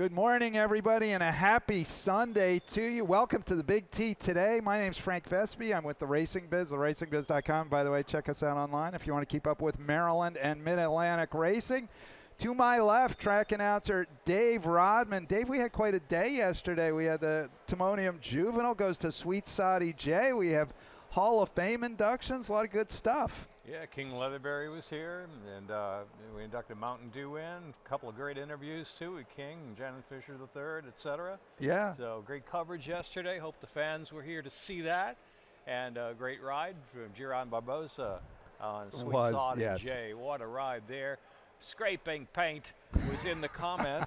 Good morning, everybody, and a happy Sunday to you. Welcome to the Big T today. My name's Frank Vespi. I'm with the Racing Biz, theracingbiz.com. By the way, check us out online if you want to keep up with Maryland and Mid-Atlantic racing. To my left, track announcer Dave Rodman. Dave, we had quite a day yesterday. We had the Timonium Juvenile goes to Sweet Saudi J. We have Hall of Fame inductions, a lot of good stuff. Yeah, King Leatherberry was here, and we inducted Mountain Dew in. A couple of great interviews, too, with King and Janet Fisher III, et cetera. Yeah. So great coverage yesterday. Hope the fans were here to see that. And a great ride from Giron Barbosa on Sweet Saudi J. What a ride there. Scraping paint was in the comment,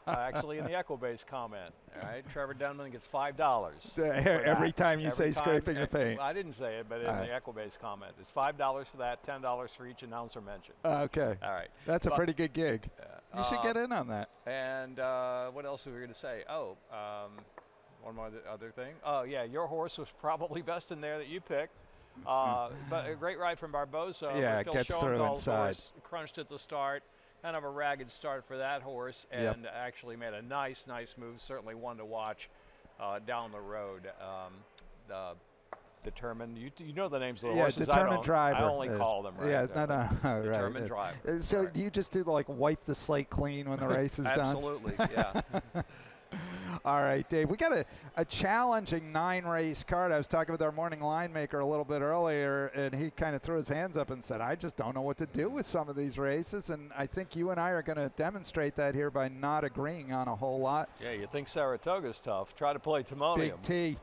actually in the Equibase comment. All right, Trevor Denman gets $5. Every time you say scraping the paint. I didn't say it, but in the Equibase comment. It's $5 for that, $10 for each announcer mention. Okay. All right. That's a pretty good gig. You should get in on that. And what else were we going to say? Oh, one more other thing. Oh, yeah, your horse was probably best in there that you picked. But a great ride from Barbosa. Yeah, Phil gets through inside. Horse crunched at the start. Kind of a ragged start for that horse, and actually made a nice move. Certainly one to watch down the road. Determined. You know the names of the horses. Determined Driver. I only call them, right? Yeah, no, Determined right. Driver. So do you just do the, wipe the slate clean when the race is done? Absolutely, yeah. All right, Dave, we got a challenging 9-race card. I was talking with our morning line maker a little bit earlier, and he kind of threw his hands up and said, I just don't know what to do with some of these races, and I think you and I are going to demonstrate that here by not agreeing on a whole lot. Yeah, you think Saratoga's tough. Try to play Timonium. Big T.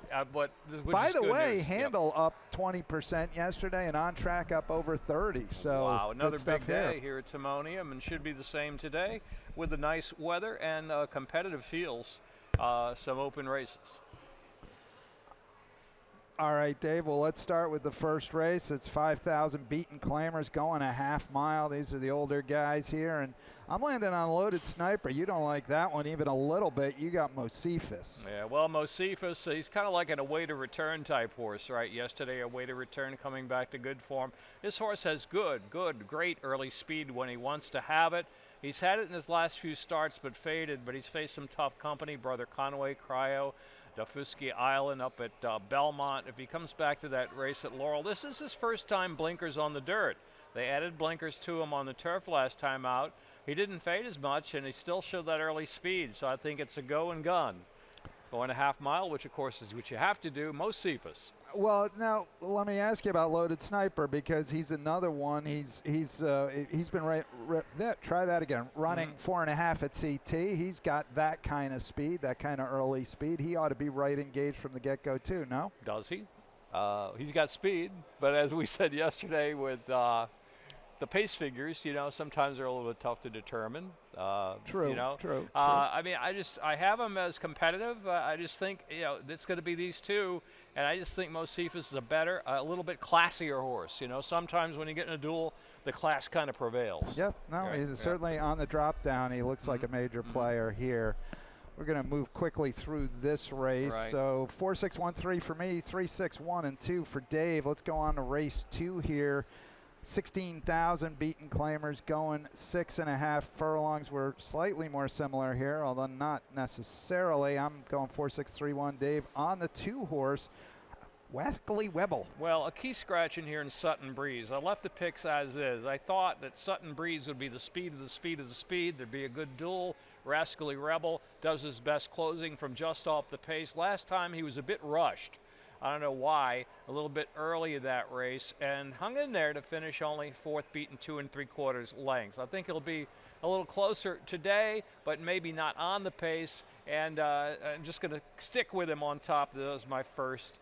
By the way, Handle up 20% yesterday and On Track up over 30. So wow, another big day here. here at Timonium, and should be the same today with the nice weather and competitive fields. Some open races. All right, Dave, well, let's start with the first race. It's 5,000 beaten claimers going a half mile. These are the older guys here, and I'm landing on Loaded Sniper. You don't like that one even a little bit. You got Mosifus. Yeah, well, Mosifus, he's kind of like an away to return type horse, right? Yesterday, away to return, coming back to good form. This horse has great early speed when he wants to have it. He's had it in his last few starts, but faded, but he's faced some tough company. Brother Conway, Cryo, Dafuski Island up at Belmont. If he comes back to that race at Laurel, this is his first time blinkers on the dirt. They added blinkers to him on the turf last time out. He didn't fade as much, and he still showed that early speed, so I think it's a go and gun. Going a half mile, which, of course, is what you have to do. Mosifus. Well, now let me ask you about Loaded Sniper, because he's another one. He's been try that again. Running 4.5 at CT. He's got that kind of speed, that kind of early speed. He ought to be right engaged from the get-go too. No? Does he? He's got speed, but as we said yesterday with the pace figures, sometimes they're a little bit tough to determine. True. I mean, I have him as competitive. I just think, it's going to be these two, and I just think Mosifus is a little bit classier horse. Sometimes when you get in a duel, the class kind of prevails. Yep. No, he's certainly on the drop down. He looks like a major player here. We're going to move quickly through this race. Right. So 4, 6, 1, 3 for me, 3, 6, 1, and 2 for Dave. Let's go on to race 2 here. 16,000 beaten claimers going 6.5 furlongs. We're slightly more similar here, although not necessarily. I'm going 4, 6, 3, 1. Dave on the 2-horse, Wethley Webble. Well, a key scratch in here in Sutton Breeze. I left the picks as is. I thought that Sutton Breeze would be the speed of the speed of the speed. There'd be a good duel. Rascally Rebel does his best closing from just off the pace. Last time he was a bit rushed. I don't know why, a little bit early in that race, and hung in there to finish only 4th beaten 2 3/4 lengths. I think it'll be a little closer today, but maybe not on the pace, and I'm just going to stick with him on top. That was my first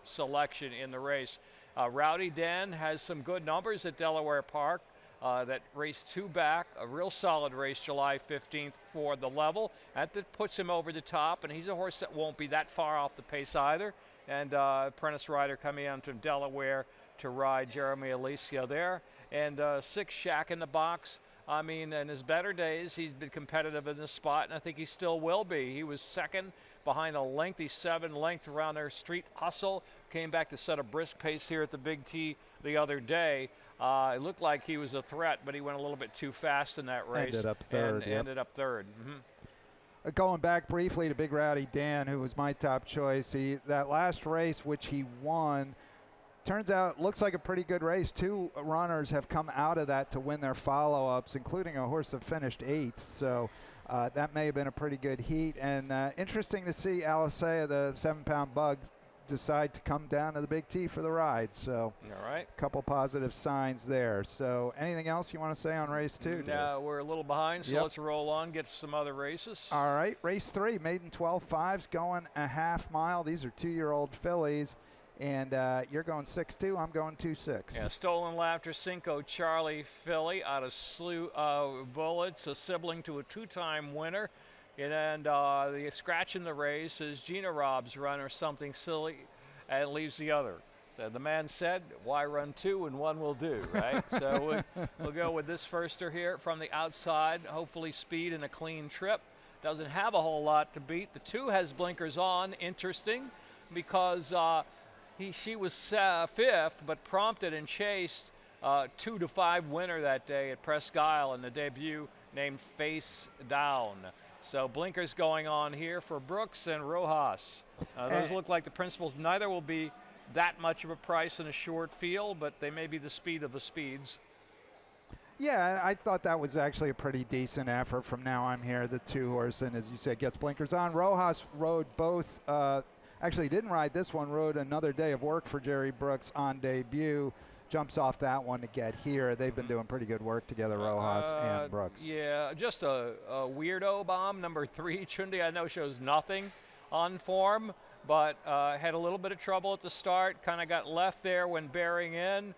selection in the race. Rowdy Den has some good numbers at Delaware Park. That race 2 back, a real solid race July 15th for the level. That puts him over the top, and he's a horse that won't be that far off the pace either. And apprentice rider coming out from Delaware to ride Jeremy Alicia there. And 6 Shack in the Box. I mean, in his better days, he's been competitive in this spot, and I think he still will be. He was second behind a lengthy 7-length around their Street Hustle. Came back to set a brisk pace here at the Big T the other day. It looked like he was a threat, but he went a little bit too fast in that race. Ended up third. Ended up third. Going back briefly to Big Rowdy Dan, who was my top choice, that last race which he won, turns out looks like a pretty good race. Two runners have come out of that to win their follow-ups, including a horse that finished 8th. So that may have been a pretty good heat. And interesting to see Alisea, the 7-pound bug, decide to come down to the Big T for the ride. So all right, a couple positive signs there. So anything else you want to say on race 2? No, we're a little behind, so let's roll on, get some other races. All right, race 3, maiden 12.5s, going a half mile. These are 2-year-old fillies. And you're going 6-2. I'm going 2-6. Yeah, Stolen Laughter, Cinco Charlie filly out of Slew Bullets, a sibling to a 2-time winner. And the scratch in the race is Gina Rob's runner, Something Silly, and leaves the other. So the man said, why run 2 and 1 will do, right? So we'll go with this firster here from the outside, hopefully speed and a clean trip. Doesn't have a whole lot to beat. The 2 has blinkers on, interesting, because she was 5th, but prompted and chased 2-5 winner that day at Presque Isle in the debut named Face Down. So blinkers going on here for Brooks and Rojas. Those look like the principals. Neither will be that much of a price in a short field, but they may be the speed of the speeds. Yeah, I thought that was actually a pretty decent effort from Now I'm Here, the 2-horse, and as you said, gets blinkers on. Rojas rode both. Actually didn't ride this one, rode another day of work for Jerry Brooks on debut. Jumps off that one to get here. They've been doing pretty good work together, Rojas and Brooks. Yeah, just a weirdo bomb. Number 3, Chundi, I know shows nothing on form, but had a little bit of trouble at the start. Kind of got left there when bearing in.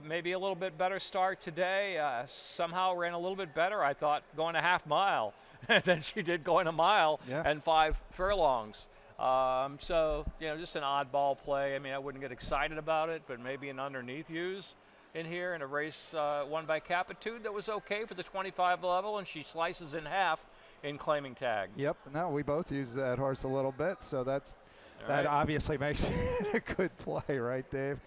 Maybe a little bit better start today. Somehow ran a little bit better, I thought, going a half mile than she did going a mile and 5 furlongs. So, just an oddball play. I mean, I wouldn't get excited about it, but maybe an underneath use in here in a race won by Capitude that was okay for the 25 level, and she slices in half in claiming tag. Yep. No, we both used that horse a little bit, so that obviously makes it a good play, right, Dave?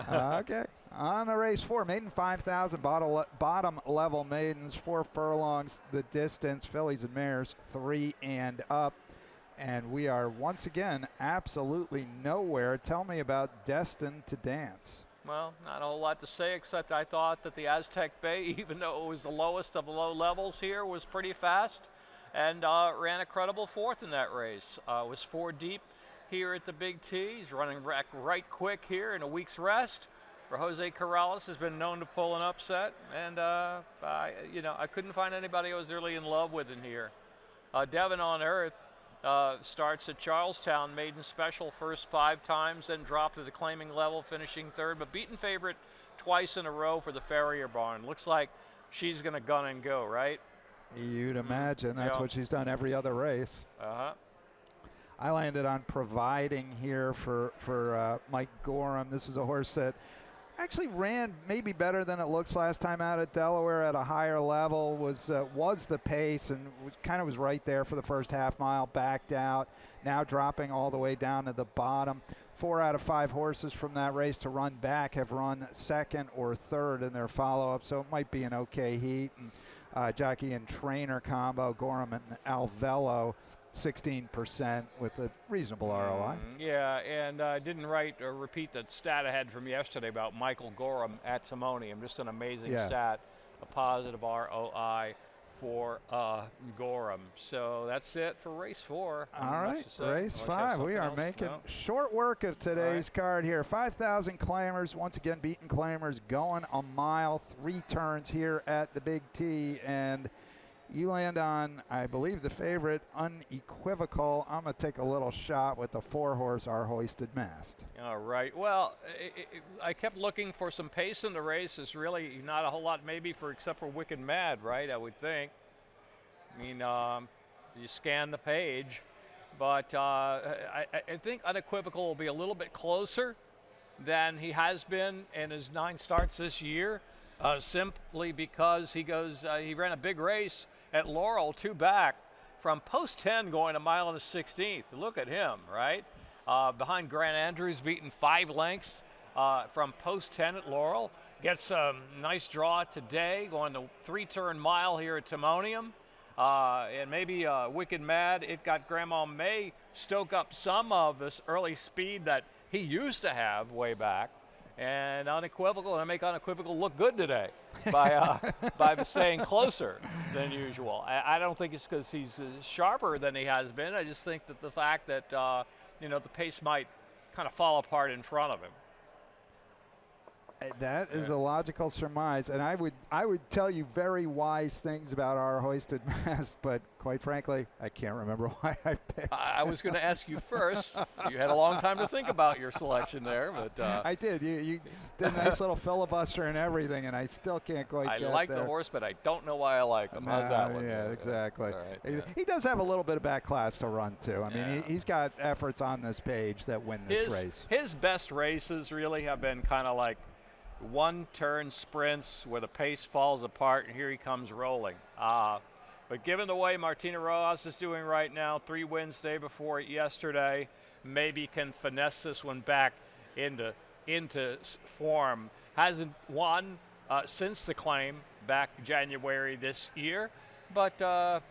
Okay. On to race 4, maiden 5,000, bottom level maidens, 4 furlongs, the distance, fillies and mares, 3 and up. And we are once again absolutely nowhere. Tell me about Destined to Dance. Well, not a whole lot to say, except I thought that the Aztec Bay, even though it was the lowest of the low levels here, was pretty fast and ran a credible 4th in that race. Was 4 deep here at the Big T. He's running right quick here in a week's rest. For Jose Corrales has been known to pull an upset, and I couldn't find anybody I was really in love with in here. Devon on Earth starts at Charlestown, maiden special, first 5 times, then dropped to the claiming level, finishing 3rd, but beaten favorite twice in a row for the Farrier Barn. Looks like she's going to gun and go, right? You'd imagine. That's what she's done every other race. I landed on Providing here for Mike Gorham. This is a horse that actually ran maybe better than it looks last time out at Delaware at a higher level, was the pace, and was right there for the first half mile, backed out, now dropping all the way down to the bottom. 4 out of 5 horses from that race to run back have run 2nd or 3rd in their follow-up, so it might be an okay heat. And jockey and trainer combo, Gorham and Alvello, 16% with a reasonable ROI. Yeah, and I didn't write or repeat that stat I had from yesterday about Michael Gorham at Timonium. Just an amazing stat, a positive ROI for Gorham. So that's it for race 4. All right, race 5. We are making short work of today's card here. 5,000 claimers, once again beaten claimers, going a mile, 3 turns here at the Big T, and you land on, I believe, the favorite, Unequivocal. I'm going to take a little shot with the 4-horse, Our Hoisted Mast. All right. Well, I kept looking for some pace in the race. There's really not a whole lot maybe except for Wicked Mad, right, I would think. I mean, you scan the page. But I think Unequivocal will be a little bit closer than he has been in his 9 starts this year, simply because he ran a big race at Laurel, 2 back, from post 10 going a mile and a 16th. Look at him, right? Behind Grant Andrews, beaten 5 lengths from post 10 at Laurel. Gets a nice draw today, going the 3-turn mile here at Timonium. and maybe Wicked Mad. It got Grandma May stoke up some of this early speed that he used to have way back. And Unequivocal, and I make Unequivocal look good today by staying closer than usual. I don't think it's because he's sharper than he has been. I just think that the fact that the pace might kind of fall apart in front of him. That is a logical surmise, and I would tell you very wise things about our hoisted mast, but quite frankly, I can't remember why I picked. I was going to ask you first. You had a long time to think about your selection there, but I did. You did a nice little filibuster and everything, and I still can't quite get there. I like the horse, but I don't know why I like him. How's that one? Yeah, exactly. All right, He does have a little bit of back class to run too. I mean, he's got efforts on this page that win this race. His best races really have been kind of like one-turn sprints where the pace falls apart, and here he comes rolling. But given the way Martina Rojas is doing right now, 3 wins day before yesterday, maybe can finesse this one back into form. Hasn't won since the claim back January this year, but not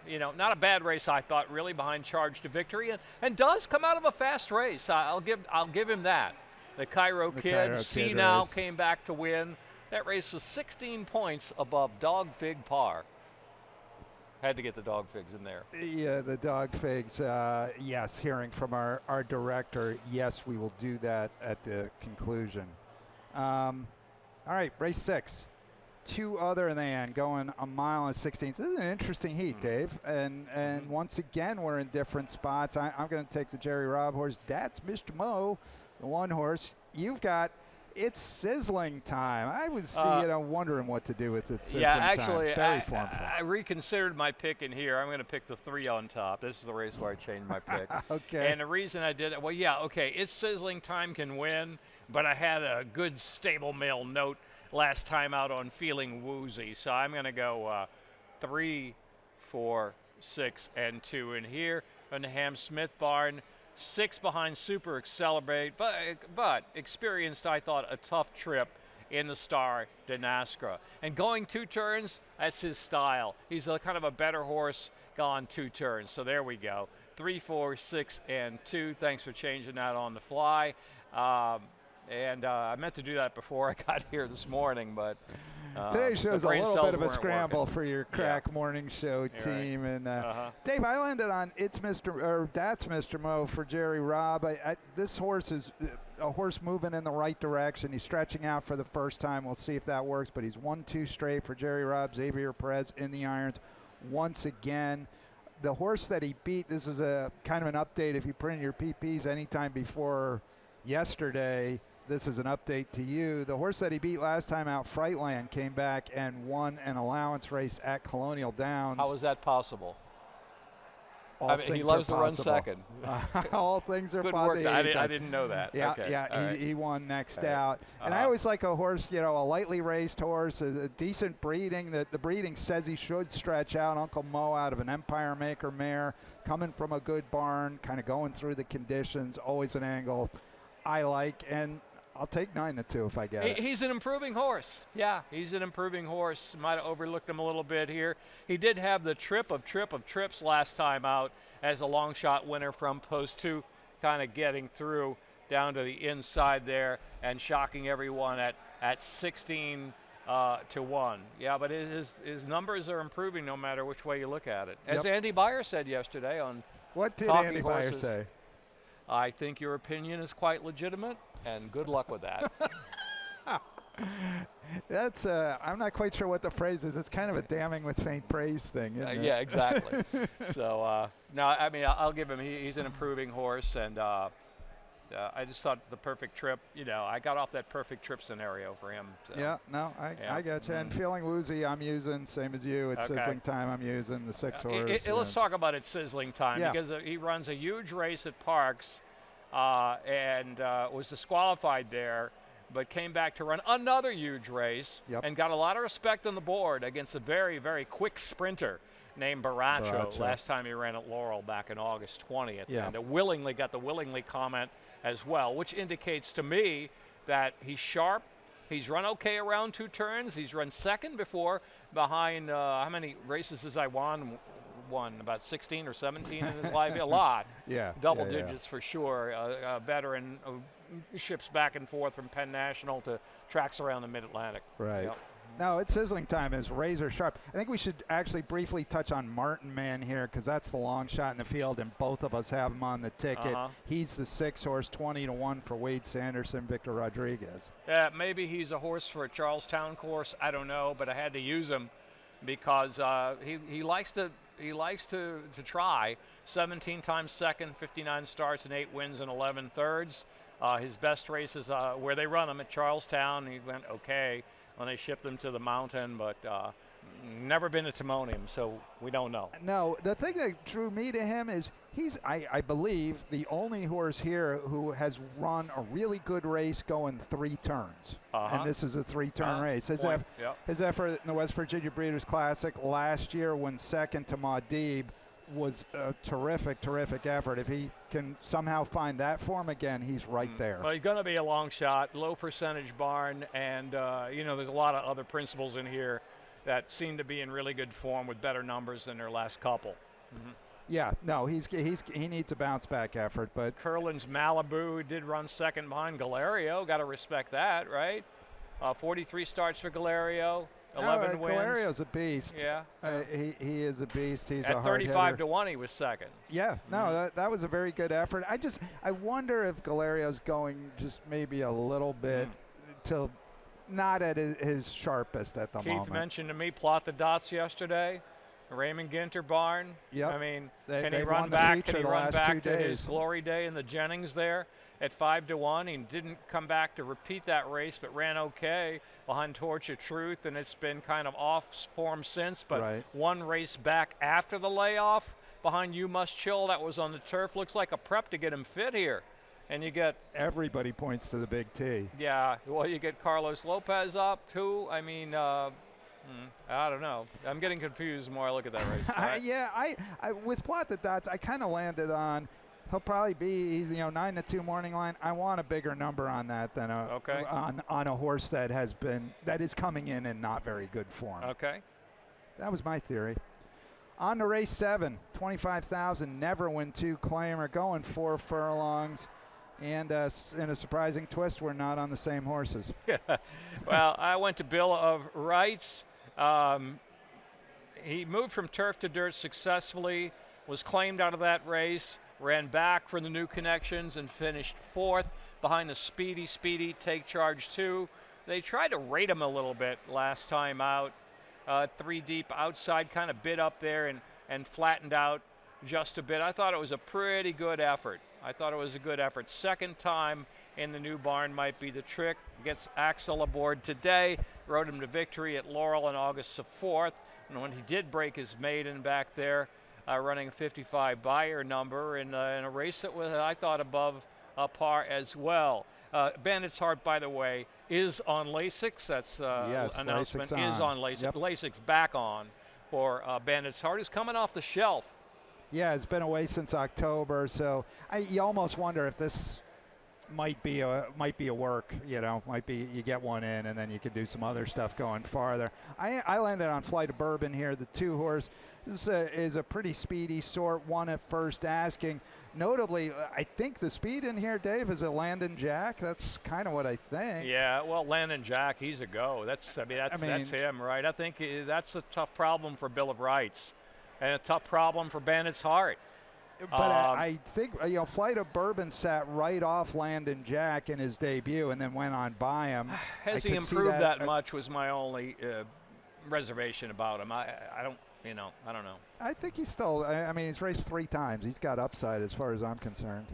a bad race, I thought, really, behind Charge to Victory, and does come out of a fast race. I'll give him that. The Cairo Kid, Now came back to win. That race was 16 points above Dog Fig par. Had to get the Dog Figs in there. Yeah, the Dog Figs, yes, hearing from our director, yes, we will do that at the conclusion. All right, race 6. 2 other than going a mile and 16. This is an interesting heat, Dave. And once again, we're in different spots. I'm going to take the Jerry Robb horse. That's Mr. Mo, the one horse. You've got It's Sizzling Time. I was wondering what to do with It's Sizzling Time. Yeah, actually, Very formful. I reconsidered my pick in here. I'm going to pick the 3 on top. This is the race where I changed my pick. Okay. And the reason I did it, It's Sizzling Time can win, but I had a good stable mail note last time out on feeling woozy. So I'm going to go 3, 4, 6, and 2 in here on the Ham Smith barn. 6 behind Super Accelerate, but experienced, I thought, a tough trip in the Star de Nascra. And going 2 turns, that's his style. He's a kind of a better horse gone 2 turns. So there we go. 3, 4, 6, and 2. Thanks for changing that on the fly. I meant to do that before I got here this morning, but today's show's a little bit of a scramble for your crack morning show You're team. right. And Dave, I landed on That's Mr. Mo for Jerry Robb. This horse is a horse moving in the right direction. He's stretching out for the first time. We'll see if that works, but he's 1-2 straight for Jerry Robb. Xavier Perez in the irons once again. The horse that he beat, this is a kind of an update. If you put in your PPs anytime before yesterday, this is an update to you. The horse that he beat last time out, Frightland, came back and won an allowance race at Colonial Downs. How is that possible? He loves to run second. All things are Good possible. work. I didn't know that. Yeah, okay. He won next out. And I always like a horse, a lightly raced horse, a decent breeding. The breeding says he should stretch out. Uncle Mo out of an Empire Maker mare, coming from a good barn, kind of going through the conditions, always an angle I like. And I'll take 9-2 if I get it. He's an improving horse. Yeah, he's an improving horse. Might have overlooked him a little bit here. He did have the trip of trips last time out as a long shot winner from post 2, kind of getting through down to the inside there and shocking everyone at 16 to 1. Yeah, but his numbers are improving no matter which way you look at it. As Andy Beyer said yesterday on What did Talking Andy Horses, Beyer say? I think your opinion is quite legitimate, and good luck with that. That's I'm not quite sure what the phrase is. It's kind of a damning with faint praise thing, isn't it? Yeah, exactly. So, no, I mean, I'll give him. He's an improving horse, and I just thought the perfect trip. I got off that perfect trip scenario for him. So. Yeah, no, I get you. And feeling woozy, I'm using same as you. It's Sizzling Time. I'm using the 6 horse. Let's talk about It's Sizzling Time because he runs a huge race at Parks, and was disqualified there, but came back to run another huge race and got a lot of respect on the board against a very, very quick sprinter named Baracho. Last time he ran at Laurel back in August 20th. Yeah. And got the willingly comment as well, which indicates to me that he's sharp, He's run okay around 2 turns. He's run second before behind, how many races has I won? Won about 16 or 17 in his life. A lot. Yeah. Double yeah, digits for sure. A veteran who ships back and forth from Penn National to tracks around the Mid-Atlantic. Right. Yep. No, it's sizzling time is razor sharp. I think we should actually briefly touch on Martin Man here because that's the long shot in the field, and both of us have him on the ticket. He's the 6-horse, 20-1 for Wade Sanderson, Victor Rodriguez. Yeah, maybe he's a horse for a Charlestown course. I don't know, but I had to use him because he likes to try. 17 times second, 59 starts and 8 wins and 11 thirds. His best races where they run him at Charlestown. He went okay when they shipped him to the mountain, but never been to Timonium, so we don't know. No, the thing that drew me to him is he's, I believe, the only horse here who has run a really good race going 3 turns. And this is a 3-turn race. His effort in the West Virginia Breeders' Classic last year when second to Maudib was a terrific, terrific effort. If he can somehow find that form again, he's right there. Well, he's going to be a long shot, low percentage barn, and there's a lot of other principals in here that seem to be in really good form with better numbers than their last couple. Yeah, no, he needs a bounce back effort, but Curlin's Malibu did run second behind Galerio. Got to respect that, right? 43 starts for Galerio. 11 wins. Galerio's a beast. Yeah. He is a beast. He's at a hard 35 to 1, he was second. Yeah. No, that was a very good effort. I wonder if Galerio's going just maybe a little bit till not at his sharpest at the moment. Keith mentioned to me Plot the Dots yesterday. Raymond Ginter barn. Yep. I mean, Can he run back to his glory day in the Jennings there at 5 to 1? He didn't come back to repeat that race, but ran okay behind Torch of Truth, and it's been kind of off form since. But one race back after the layoff behind You Must Chill, that was on the turf. Looks like a prep to get him fit here. And you get everybody points to the Big T. Yeah. Well, you get Carlos Lopez up too. I mean. I don't know. I'm getting confused the more I look at that race. I with Plot the Dots, I kind of landed on he'll probably be 9 to 2 morning line. I want a bigger number on that than on a horse that is coming in not very good form. Okay. That was my theory. On to race 7, 25,000. Never Win 2 claimer going 4 furlongs. And in a surprising twist, we're not on the same horses. Well, I went to Bill of Rights. He moved from turf to dirt successfully, was claimed out of that race, ran back for the New Connections, and finished 4th behind the Speedy Take Charge 2. They tried to rate him a little bit last time out. 3 deep outside, kind of bit up there and flattened out just a bit. I thought it was a pretty good effort. Second time in the new barn might be the trick. Gets Axel aboard today. Rode him to victory at Laurel on August the 4th. And when he did break his maiden back there, running a 55 buyer number in a race that was, I thought, above par as well. Bandit's Heart, by the way, is on Lasix. That's announcement is on Lasix. Yep. Lasix back on for Bandit's Heart, is coming off the shelf. Yeah, it's been away since October, so you almost wonder if this might be a work. Might be you get one in and then you can do some other stuff going farther. I landed on Flight of Bourbon here, the 2-horse. This is a pretty speedy sort. Won at first asking. Notably, I think the speed in here, Dave, is a Landon Jack. That's kind of what I think. Yeah, well, Landon Jack, he's a go. That's him, right? I think that's a tough problem for Bill of Rights. And a tough problem for Bandit's Heart. But I think Flight of Bourbon sat right off Landon Jack in his debut and then went on by him. Has he improved that much was my only reservation about him. I don't know. I think he's still, he's raced 3 times. He's got upside as far as I'm concerned.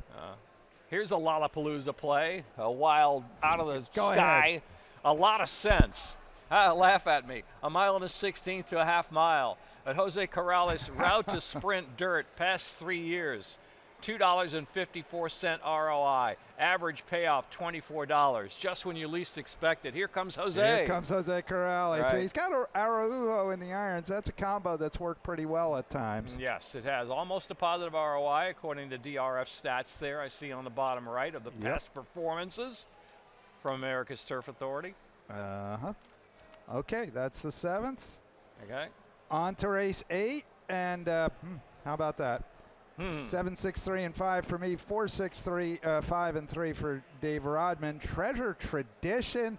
Here's a Lollapalooza play, a wild, out of the Go sky, ahead. A lot of sense. Laugh at me. A mile and a 16th to a half mile. At Jose Corrales, route to sprint dirt, past 3 years. $2.54 ROI. Average payoff $24. Just when you least expect it. Here comes Jose. Here comes Jose Corrales. Right. So he's got Araujo in the irons. That's a combo that's worked pretty well at times. Yes, it has. Almost a positive ROI according to DRF stats there. I see on the bottom right of the past performances from America's Turf Authority. Uh-huh. Okay, that's the 7th. Okay. On to race 8, and how about that? 7, 6, 3, and 5 for me. 4, 6, 3, 5, and 3 for Dave Rodman. Treasure Tradition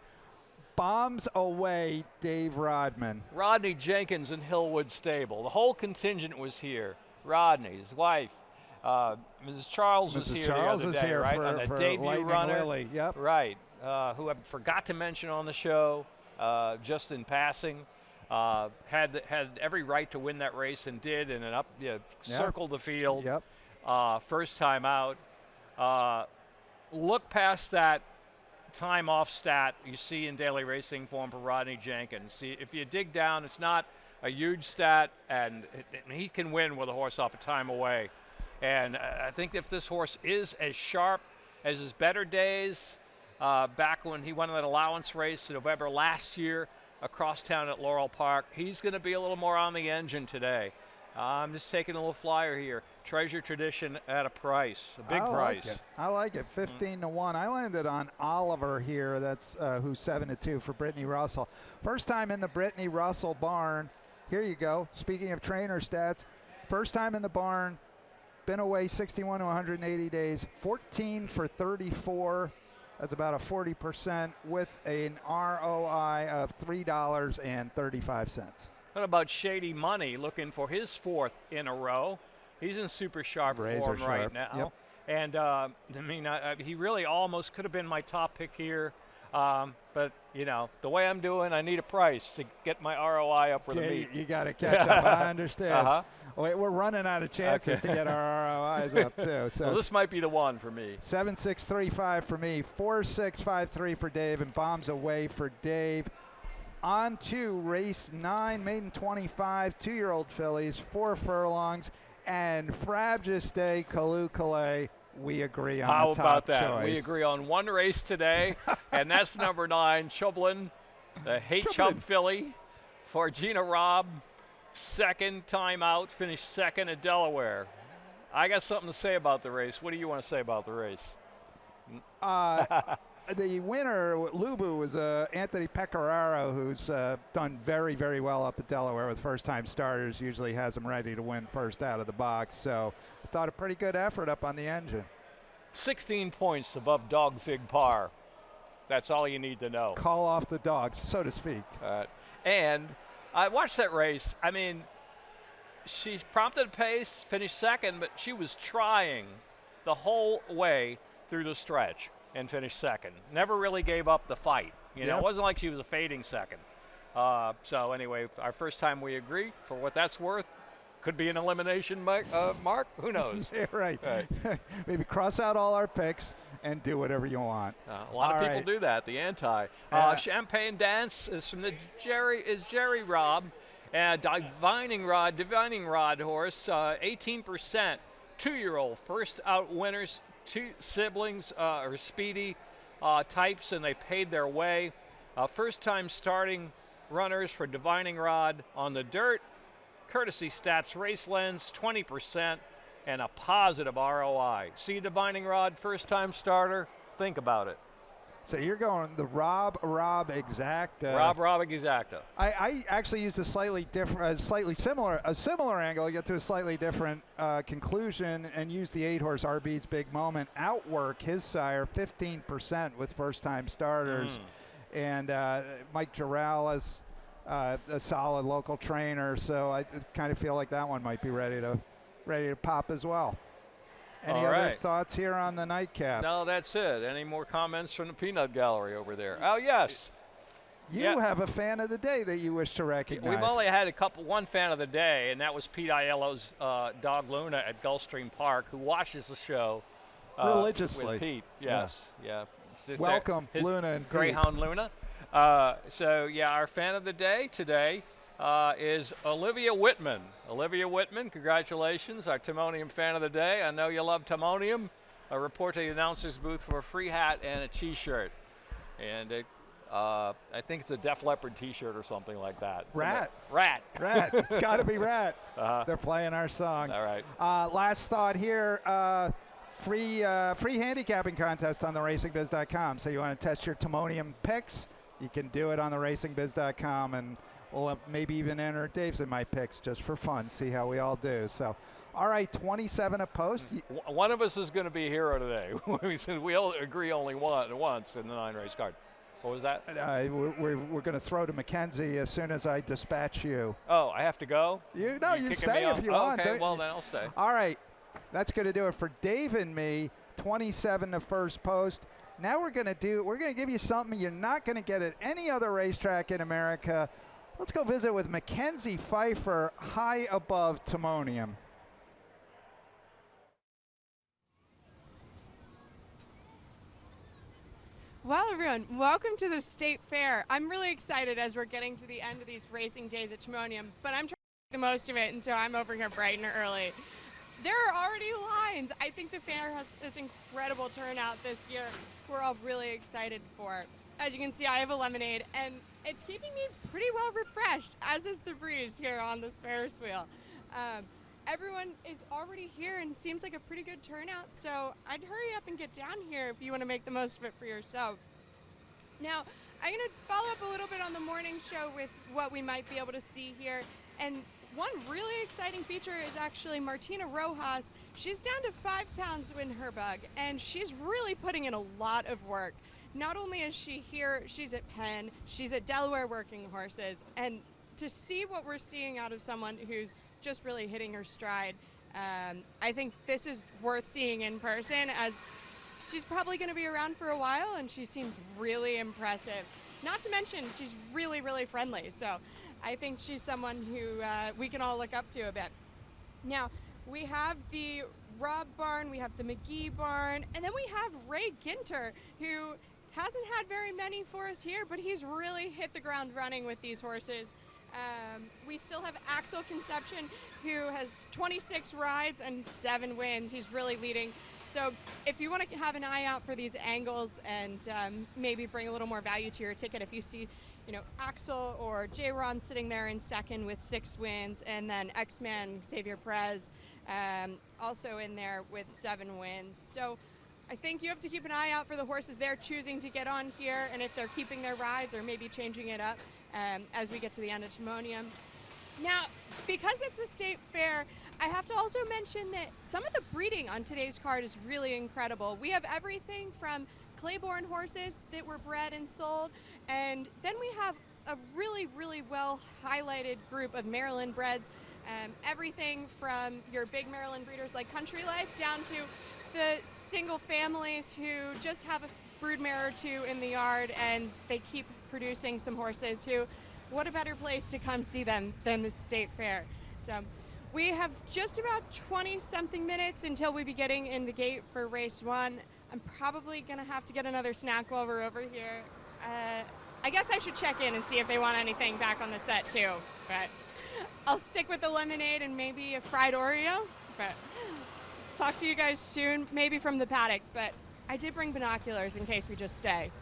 bombs away Dave Rodman. Rodney Jenkins in Hillwood Stable. The whole contingent was here. Rodney, his wife, Mrs. Charles was here Charles the other was day, here right? for, On the for debut Lightning runner. Lily. Yep. Right. Who I forgot to mention on the show, just in passing. Had every right to win that race and did, and circled the field. Yep. First time out. Look past that time off stat you see in daily racing form for Rodney Jenkins. See, if you dig down, it's not a huge stat, and he can win with a horse off a time away. And I think if this horse is as sharp as his better days, back when he won that allowance race in November last year across town at Laurel Park, he's going to be a little more on the engine today. I'm just taking a little flyer here. Treasure Tradition at a price, a big price. I like it. 15 to 1. I landed on Oliver here. That's who's 7 to 2 for Brittany Russell. First time in the Brittany Russell barn. Here you go. Speaking of trainer stats, first time in the barn. Been away 61 to 180 days. 14 for 34. That's about a 40% with an ROI of $3.35. What about Shady Money looking for his 4th in a row? He's in super sharp form right now. Yep. And, he really almost could have been my top pick here. But, the way I'm doing, I need a price to get my ROI up for the meet. You got to catch up. I understand. Uh-huh. Wait, we're running out of chances to get our ROIs up, too. So well, this might be the one for me. 7, 6, 3, 5 for me. 4, 6, 5, 3 for Dave, and bombs away for Dave. On to race 9, maiden 25, 2-year-old fillies, 4 furlongs, and Frabjous Kalu Calais. We agree on How the top about that? choice. We agree on one race today, and that's number 9, Chublin, the Hate Chub filly for Gina Robb. Second time out, finished second at Delaware. I got something to say about the race. What do you want to say about the race? The winner, Lubu, was Anthony Pecoraro, who's done very, very well up at Delaware with first-time starters. Usually has them ready to win first out of the box. So I thought a pretty good effort up on the engine. 16 points above Dog Fig Par. That's all you need to know. Call off the dogs, so to speak. And I watched that race. I mean, she prompted pace, finished second, but she was trying the whole way through the stretch and finished second. Never really gave up the fight. It wasn't like she was a fading second. So anyway, our first time we agree. For what that's worth, could be an elimination mark. Who knows? Yeah, right. Maybe cross out all our picks and do whatever you want. A lot of people do that. The anti. Champagne Dance is from Jerry Robb. Divining Rod horse, 18%, 2-year-old, first out winners, 2 siblings are speedy types, and they paid their way. First time starting runners for Divining Rod on the dirt. Courtesy Stats Race Lens, 20%, and a positive ROI. See Divining Rod, first time starter, think about it. So you're going the Rob Exacta. Rob Exacta. I actually used a slightly different, similar angle. I get to a slightly different conclusion and use the 8-horse RB's Big Moment. Outwork his sire 15% with first-time starters, and Mike Jarrell is a solid local trainer. So I kind of feel like that one might be ready to pop as well. Any other thoughts here on the nightcap? No, that's it. Any more comments from the Peanut Gallery over there? Oh, yes. You have a fan of the day that you wish to recognize. We've only had one fan of the day, and that was Pete Aiello's dog Luna at Gulfstream Park, who watches the show religiously. with Pete. Yes, Welcome, Luna and Greyhound Pete. Luna. Our fan of the day today is Olivia Whitman. Olivia Whitman, congratulations, our Timonium fan of the day. I know you love Timonium. A report to the announcer's booth for a free hat and a T-shirt. And I think it's a Def Leppard T-shirt or something like that. Rat. It's got to be Rat. They're playing our song. All right. Last thought here. Free handicapping contest on the racingbiz.com. So you want to test your Timonium picks? you can do it on the racingbiz.com, and we'll maybe even enter Dave's in my picks just for fun, see how we all do. So, all right, 27 a post. One of us is going to be a hero today. We said we all agree only once in the 9-race card. What was that? We're going to throw to Mackenzie as soon as I dispatch you. Oh, I have to go? You kicking stay me if off? you want. Okay, well, then I'll stay. All right, that's going to do it for Dave and me. 27 to first post. Now we're going to give you something you're not going to get at any other racetrack in America. Let's go visit with Mackenzie Pfeiffer, high above Timonium. Well, everyone, welcome to the State Fair. I'm really excited as we're getting to the end of these racing days at Timonium, but I'm trying to make the most of it, and so I'm over here bright and early. There are already lines. I think the fair has this incredible turnout this year. We're all really excited for it. As you can see, I have a lemonade, and it's keeping me pretty well refreshed, as is the breeze here on this Ferris wheel. Everyone is already here and seems like a pretty good turnout, so I'd hurry up and get down here if you want to make the most of it for yourself. Now, I'm going to follow up a little bit on the morning show with what we might be able to see here. And one really exciting feature is actually Martina Rojas. She's down to 5 pounds in her bug, and she's really putting in a lot of work. Not only is she here, she's at Penn, she's at Delaware working horses, and to see what we're seeing out of someone who's just really hitting her stride, I think this is worth seeing in person, as she's probably going to be around for a while, and she seems really impressive. Not to mention, she's really, really friendly, so I think she's someone who we can all look up to a bit. Now, we have the Robb barn, we have the McGee barn, and then we have Ray Ginter, who hasn't had very many for us here, but he's really hit the ground running with these horses. We still have Axel Conception, who has 26 rides and 7 wins. He's really leading. So if you want to have an eye out for these angles and maybe bring a little more value to your ticket, if you see, Axel or J-Ron sitting there in second with 6 wins, and then X-Man Xavier Perez also in there with 7 wins. So I think you have to keep an eye out for the horses they're choosing to get on here, and if they're keeping their rides or maybe changing it up as we get to the end of Timonium. Now, because it's the State Fair, I have to also mention that some of the breeding on today's card is really incredible. We have everything from Claiborne horses that were bred and sold, and then we have a really, really well highlighted group of Maryland breds. Everything from your big Maryland breeders like Country Life down to the single families who just have a broodmare or 2 in the yard, and they keep producing some horses who, what a better place to come see them than the State Fair. So we have just about 20-something minutes until we be getting in the gate for race 1. I'm probably going to have to get another snack while we're over here. I guess I should check in and see if they want anything back on the set too, but I'll stick with the lemonade and maybe a fried Oreo, but talk to you guys soon, maybe from the paddock, but I did bring binoculars in case we just stay.